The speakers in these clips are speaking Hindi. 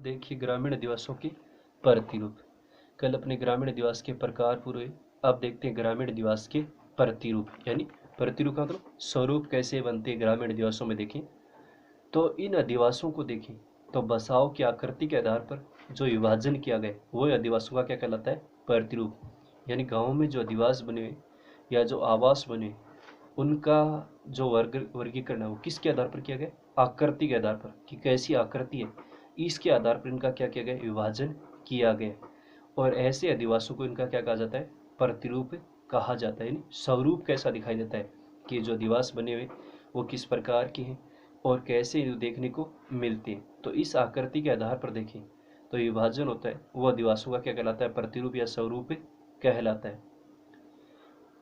देखिए ग्रामीण दिवसों के प्रतिरूप। कल अपने ग्रामीण दिवस के प्रकार पूरे, अब देखते हैं ग्रामीण दिवस के प्रतिरूप। यानी प्रतिरूप का मतलब स्वरूप कैसे बनते हैं ग्रामीण दिवसों में। देखें तो इन अधिवासों को देखें तो बसाव की आकृति के आधार पर जो विभाजन किया गया वो अधिवासों का क्या कहलाता है, प्रतिरूप। यानी गाँव में जो अधिवास बने हुए या जो आवास बने उनका जो वर्गीकरण है वो किसके आधार पर किया गया, आकृति के आधार पर कि कैसी आकृति है, इसके आधार पर इनका क्या किया गया, विभाजन किया गया। और ऐसे अधिवासों को इनका क्या कहा जाता है, प्रतिरूप कहा जाता है। यानी स्वरूप कैसा दिखाई देता है कि जो अधिवास बने हुए वो किस प्रकार के हैं और कैसे देखने को मिलते हैं। तो इस आकृति के आधार पर देखें तो विभाजन होता है वो अधिवासों का क्या कहलाता है, प्रतिरूप या स्वरूप कहलाता है।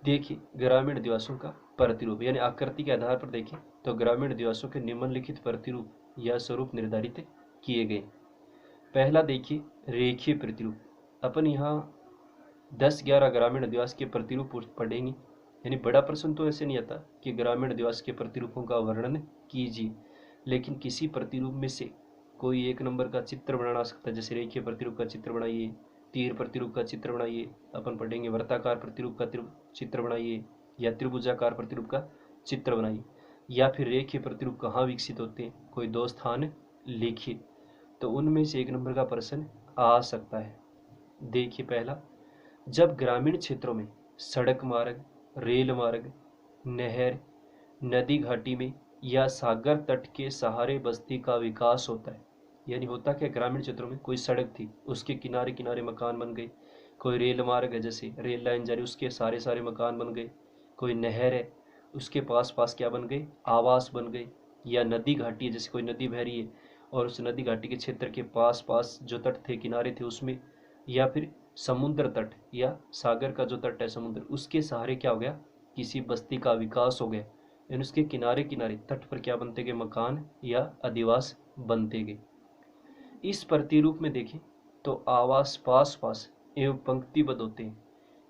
देखिए ग्रामीण दिवसों का प्रतिरूप यानी आकृति के आधार पर देखें तो ग्रामीण दिवसों के निम्नलिखित प्रतिरूप या स्वरूप निर्धारित किए गए। पहला देखिए रेखीय प्रतिरूप। अपन यहाँ 10-11 ग्रामीण दिवस के प्रतिरूप पढ़ेंगे। यानी बड़ा प्रश्न तो ऐसे नहीं आता कि ग्रामीण दिवस के प्रतिरूपों का वर्णन कीजिए, लेकिन किसी प्रतिरूप में से कोई एक नंबर का चित्र बना सकता है। जैसे रेखीय प्रतिरूप का चित्र बनाइए, तीर प्रतिरूप का चित्र बनाइए, अपन पढ़ेंगे वर्ताकार प्रतिरूप का चित्र बनाइए, या त्रिभुजाकार प्रतिरूप का चित्र बनाइए, या फिर रेखीय प्रतिरूप कहाँ विकसित होते हैं, कोई दो स्थान लिखिए। तो उनमें से एक नंबर का प्रश्न आ सकता है। देखिए पहला, जब ग्रामीण क्षेत्रों में सड़क मार्ग, रेल मार्ग, नहर, नदी घाटी में या सागर तट के सहारे बस्ती का विकास होता है। यानी होता क्या, ग्रामीण क्षेत्रों में कोई सड़क थी उसके किनारे किनारे मकान बन गए, कोई रेल मार्ग है जैसे रेल लाइन जा रही उसके सारे सारे मकान बन गए, कोई नहर है उसके पास पास क्या बन गए, आवास बन गए, या नदी घाटी है जैसे कोई नदी बह रही है और उस नदी घाटी के क्षेत्र के पास पास जो तट थे किनारे थे उसमें, या फिर समुद्र तट या सागर का जो तट है समुद्र उसके सहारे क्या हो गया, किसी बस्ती का विकास हो गया। यानी उसके किनारे किनारे तट पर क्या बनते गए, मकान या अधिवास बनते गए। इस प्रतिरूप में देखें तो आवास पास पास एवं पंक्तिबद्ध होते हैं।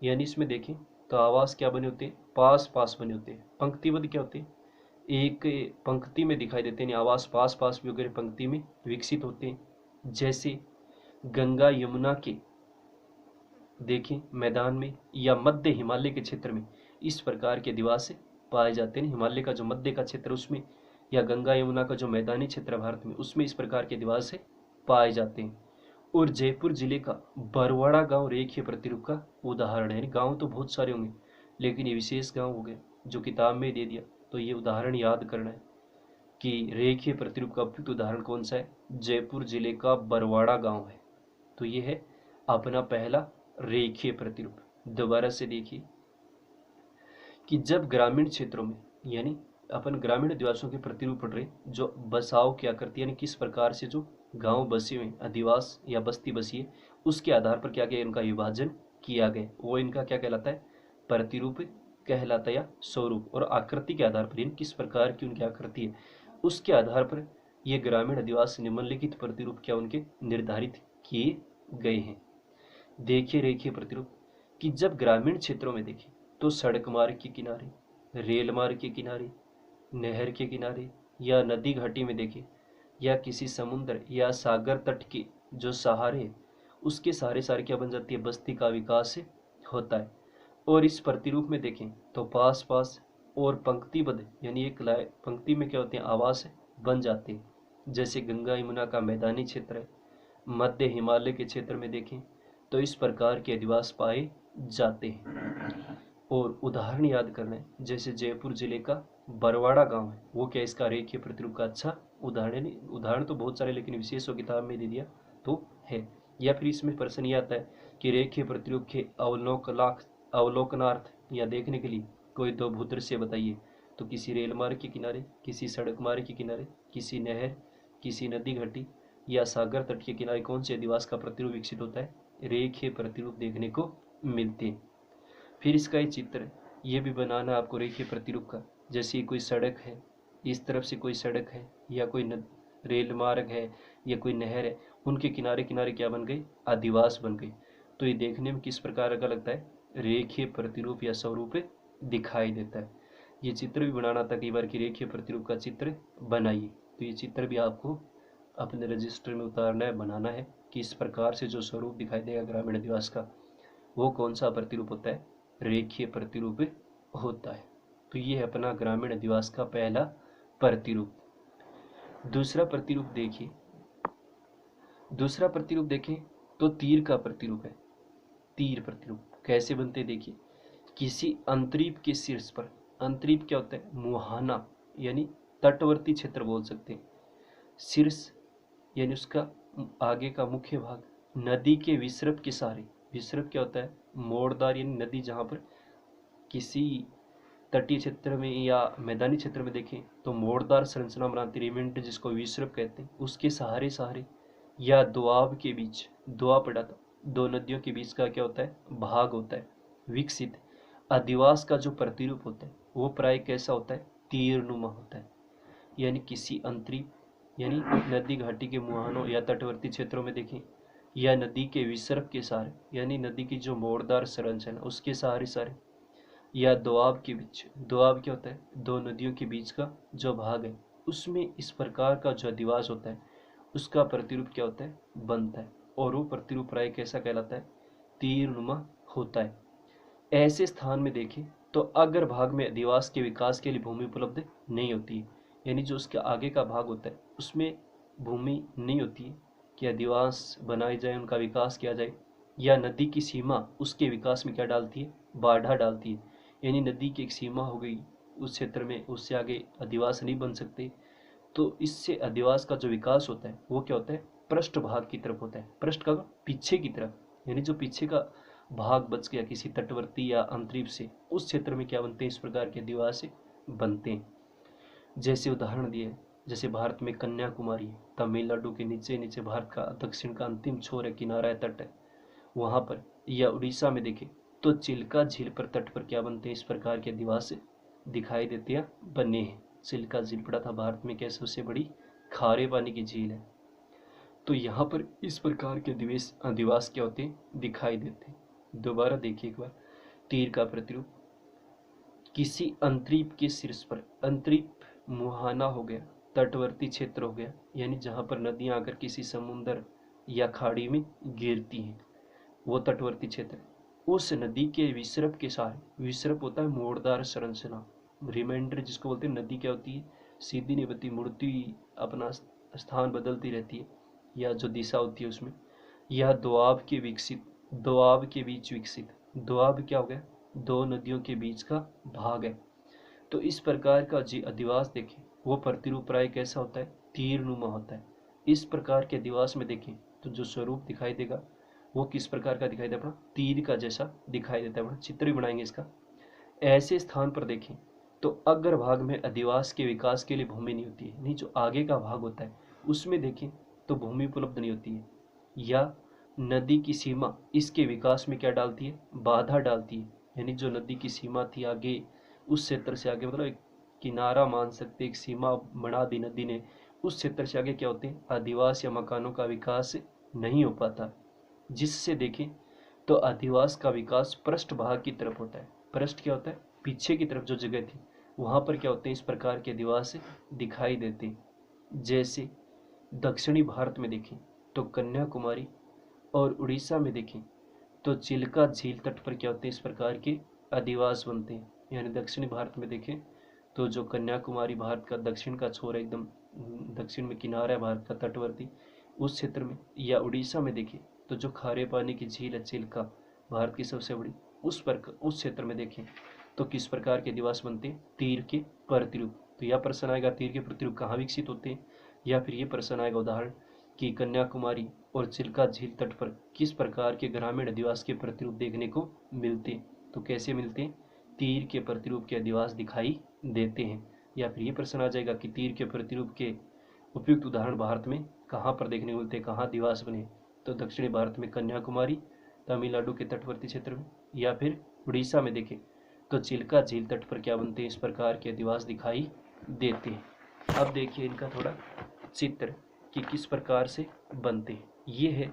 यानी इसमें देखें तो आवास क्या बने होते हैं, पास पास बने होते हैं। पंक्तिबद्ध क्या होते हैं, एक पंक्ति में दिखाई देते हैं। आवास पास पास भी वगैरह पंक्ति में विकसित होते हैं। जैसे गंगा यमुना के देखें मैदान में या मध्य हिमालय के क्षेत्र में इस प्रकार के अधिवास पाए जाते हैं। हिमालय का जो मध्य का क्षेत्र उसमें या गंगा यमुना का जो मैदानी क्षेत्र भारत में उसमें इस प्रकार के अधिवास पाए जाते हैं। और जयपुर जिले का बरवाड़ा गांव रेखीय प्रतिरूप का उदाहरण है। गांव तो बहुत सारे होंगे लेकिन ये विशेष गांव हो गए जो किताब में दे दिया, तो ये उदाहरण याद करना है कि रेखीय प्रतिरूप का उपयुक्त उदाहरण कौन सा है, जयपुर जिले का बरवाड़ा गांव है। तो ये है अपना पहला रेखीय प्रतिरूप। दोबारा से देखिए कि जब ग्रामीण क्षेत्रों में, यानी अपन ग्रामीण अधिवासियों के प्रतिरूप पढ़ रहे जो बसाव की आकृति यानी किस प्रकार से जो गांव बसे हुए अधिवास या बस्ती बसी है उसके आधार पर क्या किया, इनका विभाजन किया गया, वो इनका क्या कहलाता है, प्रतिरूप कहलाता है या स्वरूप। और आकृति के आधार पर किस प्रकार की उनकी आकृति है उसके आधार पर ये ग्रामीण अधिवास निम्नलिखित प्रतिरूप क्या उनके निर्धारित किए गए हैं। देखिए रेखीय प्रतिरूप कि जब ग्रामीण क्षेत्रों में देखें तो सड़क मार्ग के किनारे, रेल मार्ग के किनारे, नहर के किनारे या नदी घाटी में देखें या किसी समुद्र या सागर तट के जो सहारे उसके सहारे सारे क्या बन जाती है, बस्ती का विकास होता है। और इस प्रतिरूप में देखें तो पास पास और पंक्तिबद्ध यानी एक पंक्ति में क्या होते हैं, आवास बन जाते हैं। जैसे गंगा यमुना का मैदानी क्षेत्र है, मध्य हिमालय के क्षेत्र में देखें तो इस प्रकार के अधिवास पाए जाते हैं। और उदाहरण याद करना है, जैसे जयपुर जिले का बरवाड़ा गांव है वो क्या इसका रेखीय प्रतिरूप का अच्छा उदाहरण है। उदाहरण तो बहुत सारे लेकिन विशेष किताब में दे दिया तो है। या फिर इसमें प्रश्न ये आता है कि रेखीय प्रतिरूप के अवलोकनार्थ या देखने के लिए कोई दो भूदृश्य बताइए। तो किसी रेल मार्ग के किनारे, किसी सड़क मार्ग के किनारे, किसी नहर, किसी नदी घाटी या सागर तट के किनारे कौन से अधिवास का प्रतिरूप विकसित होता है, रेखीय प्रतिरूप देखने को मिलते हैं। फिर इसका एक चित्र ये भी बनाना आपको रेखीय प्रतिरूप का। जैसे कोई सड़क है, इस तरफ से कोई सड़क है या कोई रेल मार्ग है या कोई नहर है, उनके किनारे किनारे क्या बन गए, अधिवास बन गए। तो ये देखने में किस प्रकार का लगता है, रेखीय प्रतिरूप या स्वरूप दिखाई देता है। ये चित्र भी बनाना था कई बार कि रेखीय प्रतिरूप का चित्र बनाइए। तो ये चित्र भी आपको अपने रजिस्टर में उतारना है, बनाना है कि इस प्रकार से जो स्वरूप दिखाई देगा ग्रामीण अधिवास का वो कौन सा प्रतिरूप होता है, रेखीय प्रतिरूप होता है। तो ये है अपना ग्रामीण अधिवास का पहला प्रतिरूप। दूसरा प्रतिरूप देखिए, दूसरा प्रतिरूप देखें तो तीर का प्रतिरूप है। तीर प्रतिरूप कैसे बनते हैं देखिए, किसी अंतरीप के शीर्ष पर, अंतरीप क्या होता है, मुहाना यानी तटवर्ती क्षेत्र बोल सकते हैं, शीर्ष यानी उसका आगे का मुख्य भाग, नदी के विसर्प के सहारे, विसर्प क्या होता है, मोड़दार यानी नदी जहाँ पर किसी तटीय क्षेत्र में या मैदानी क्षेत्र में देखें तो मोड़दार संरचना बनाती, रेमिंट जिसको विसर्प कहते हैं, उसके सहारे सहारे या दोआब के बीच, दोआब पड़ा था, दो नदियों के बीच का क्या होता है, भाग होता है विकसित। अधिवास का जो प्रतिरूप होता है वो प्राय कैसा होता है, तीरनुमा होता है। यानी किसी अंतरीप यानी नदी घाटी के मुहानों या तटवर्ती क्षेत्रों में देखें या नदी के विसर्प के सहारे यानी नदी की जो मोड़दार संरचना उसके सहारे सहारे या दोआब के बीच, दोआब क्या होता है, दो नदियों के बीच का जो भाग है उसमें इस प्रकार का जो अधिवास होता है उसका प्रतिरूप क्या होता है, बनता है। और वो प्रतिरूप प्राय कैसा कहलाता है, तीरनुमा होता है। ऐसे स्थान में देखें तो अग्र भाग में अधिवास के विकास के लिए भूमि उपलब्ध नहीं होती है, यानी जो उसके आगे का भाग होता है उसमें भूमि नहीं होती है कि अधिवास बनाए जाए, उनका विकास किया जाए, या नदी की सीमा उसके विकास में क्या डालती है, बाधा डालती है। यानी नदी की एक सीमा हो गई उस क्षेत्र में, उससे आगे अधिवास नहीं बन सकते। तो इससे अधिवास का जो विकास होता है वो क्या होता है, पृष्ठ भाग की तरफ होता है, पृष्ठ का पीछे की तरफ, यानी जो पीछे का भाग बच गया किसी तटवर्ती या अंतरीप से, उस क्षेत्र में क्या बनते हैं, इस प्रकार के अधिवास बनते हैं। जैसे उदाहरण दिए, जैसे भारत में कन्याकुमारी है, तमिलनाडु के नीचे नीचे भारत का दक्षिण का अंतिम छोर है, किनारा है, तट है वहां पर, या उड़ीसा में देखें तो चिल्का झील पर तट पर क्या बनते हैं, इस प्रकार के अधिवास दिखाई देते हैं, बने हैं। चिल्का झील पड़ा था भारत में क्या सबसे बड़ी खारे पानी की झील है। तो यहाँ पर इस प्रकार के अधिवास क्या होते हैं, दिखाई देते हैं। दोबारा देखिए एक बार, तीर का प्रतिरूप, किसी अंतरीप के शीर्ष पर, अंतरीप मुहाना हो गया, तटवर्ती क्षेत्र हो गया, यानी जहाँ पर नदियाँ आकर किसी समुद्र या खाड़ी में गिरती हैं वो तटवर्ती क्षेत्र। उस नदी के विसर्प के सहारे, विसर्प होता है मोड़दार संरचना, रिमाइंडर जिसको बोलते हैं, नदी क्या होती है, सीधी नहीं बनती, मुड़ती, अपना स्थान बदलती रहती है, या जो दिशा होती है उसमें, यह दोआब के विकसित, दोआब के बीच विकसित, दोआब क्या हो गया, दो नदियों के बीच का भाग है। तो इस प्रकार का जी अधिवास देखें वो प्रतिरूप प्राय कैसा होता है, तीरनुमा होता है। इस प्रकार के अधिवास में देखें तो जो स्वरूप दिखाई देगा वो किस प्रकार का दिखाई देगा, अपना तीर का जैसा दिखाई देता है। अपना चित्र भी बनाएंगे इसका। ऐसे स्थान पर देखें तो अग्र भाग में अधिवास के विकास के लिए भूमि नहीं होती है, नहीं जो आगे का भाग होता है उसमें देखें तो भूमि उपलब्ध नहीं होती है, या नदी की सीमा इसके विकास में क्या डालती है, बाधा डालती है। यानी जो नदी की सीमा थी आगे, उस क्षेत्र से आगे, मतलब एक किनारा मान सकते, एक सीमा बना दी नदी ने, उस क्षेत्र से आगे क्या होते हैं, अधिवास या मकानों का विकास नहीं हो पाता। जिससे देखें तो अधिवास का विकास पृष्ठ भाग की तरफ होता है। पृष्ठ क्या होता है, पीछे की तरफ जो जगह थी वहां पर क्या होते हैं, इस प्रकार के अधिवास दिखाई देते हैं। जैसे दक्षिणी भारत में देखें तो कन्याकुमारी, और उड़ीसा में देखें तो चिल्का झील तट पर क्या होते हैं, इस प्रकार के अधिवास बनते हैं। यानी दक्षिणी भारत में देखें तो जो कन्याकुमारी भारत का दक्षिण का छोर है, एकदम दक्षिण में किनारा है भारत का तटवर्ती, उस क्षेत्र में, या उड़ीसा में देखें तो जो खारे पानी की झील है चिल्का, भारत की सबसे बड़ी, उस क्षेत्र में देखें तो किस प्रकार के अधिवास बनते हैं, तीर के प्रतिरूप। तो यह प्रश्न आएगा तीर के प्रतिरूप कहाँ विकसित होते हैं, या फिर ये प्रश्न आएगा उदाहरण कि कन्याकुमारी और चिल्का झील तट पर किस प्रकार के ग्रामीण अधिवास के प्रतिरूप देखने को मिलते हैं। तो कैसे मिलते हैं, तीर के प्रतिरूप के अधिवास दिखाई देते हैं। या फिर ये प्रश्न आ जाएगा कि तीर के प्रतिरूप के उपयुक्त उदाहरण भारत में कहाँ पर देखने को मिलते हैं, कहाँ अधिवास बने, तो दक्षिणी भारत में कन्याकुमारी, तमिलनाडु के तटवर्ती क्षेत्र में, या फिर उड़ीसा में देखें तो चिल्का झील तट पर क्या बनते हैं, इस प्रकार के अधिवास दिखाई देते हैं। अब देखिए इनका थोड़ा चित्र कि किस प्रकार से बनते हैं। ये है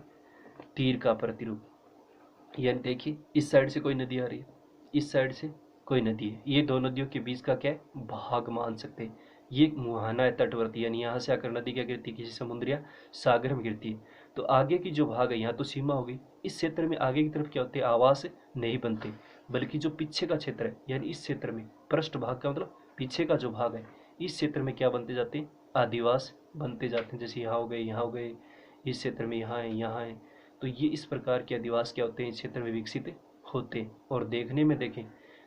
तीर का प्रतिरूप। यानी देखिए इस साइड से कोई नदी आ रही है, इस साइड से कोई नदी है, ये दो नदियों के बीच का क्या है, भाग मान सकते हैं, ये मुहाना है तटवर्ती, यानी यहाँ से आकर नदी क्या गिरती है, किसी समुद्र या सागर में गिरती है। तो आगे की जो भाग है यहाँ तो सीमा होगी, इस क्षेत्र में आगे की तरफ क्या होते हैं, आवास नहीं बनते, बल्कि जो पीछे का क्षेत्र है यानी इस क्षेत्र में, पृष्ठ भाग का मतलब पीछे का जो भाग है, इस क्षेत्र में क्या बनते जाते हैं, आदिवास बनते जाते हैं। जैसे यहाँ हो गए, यहाँ हो गए, इस क्षेत्र में यहाँ है, यहाँ है। तो ये इस प्रकार के आदिवास क्या होते हैं, इस क्षेत्र में विकसित होते हैं। और देखने में देखें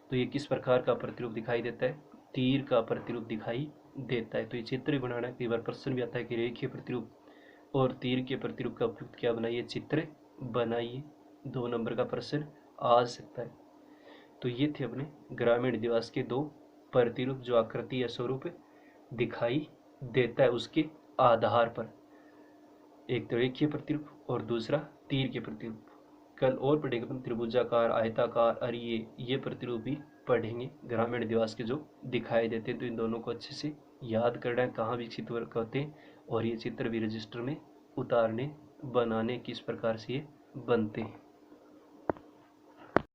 तो ये किस प्रकार का प्रतिरूप दिखाई देता है, तीर का प्रतिरूप दिखाई देता है। तो ये चित्र बनाना, कई बार प्रश्न भी आता है कि रेखीय प्रतिरूप और तीर के प्रतिरूप का उपयुक्त क्या बनाइए, चित्र बनाइए। 2 नंबर का प्रश्न आ सकता है। तो ये थे अपने ग्रामीण दिवस के 2 प्रतिरूप, जो आकृति या स्वरूप दिखाई देता है उसके आधार पर, एक तो रेखीय प्रतिरूप और दूसरा तीर के प्रतिरूप। कल और पढ़ेंगे अपन त्रिभुजाकार, आयताकार, अरिये, ये प्रतिरूप भी पढ़ेंगे ग्रामीण दिवस के जो दिखाई देते हैं। तो इन दोनों को अच्छे से याद करना है, कहाँ विकसित होते हैं, और ये चित्र भी रजिस्टर में उतारने बनाने किस प्रकार से ये बनते हैं।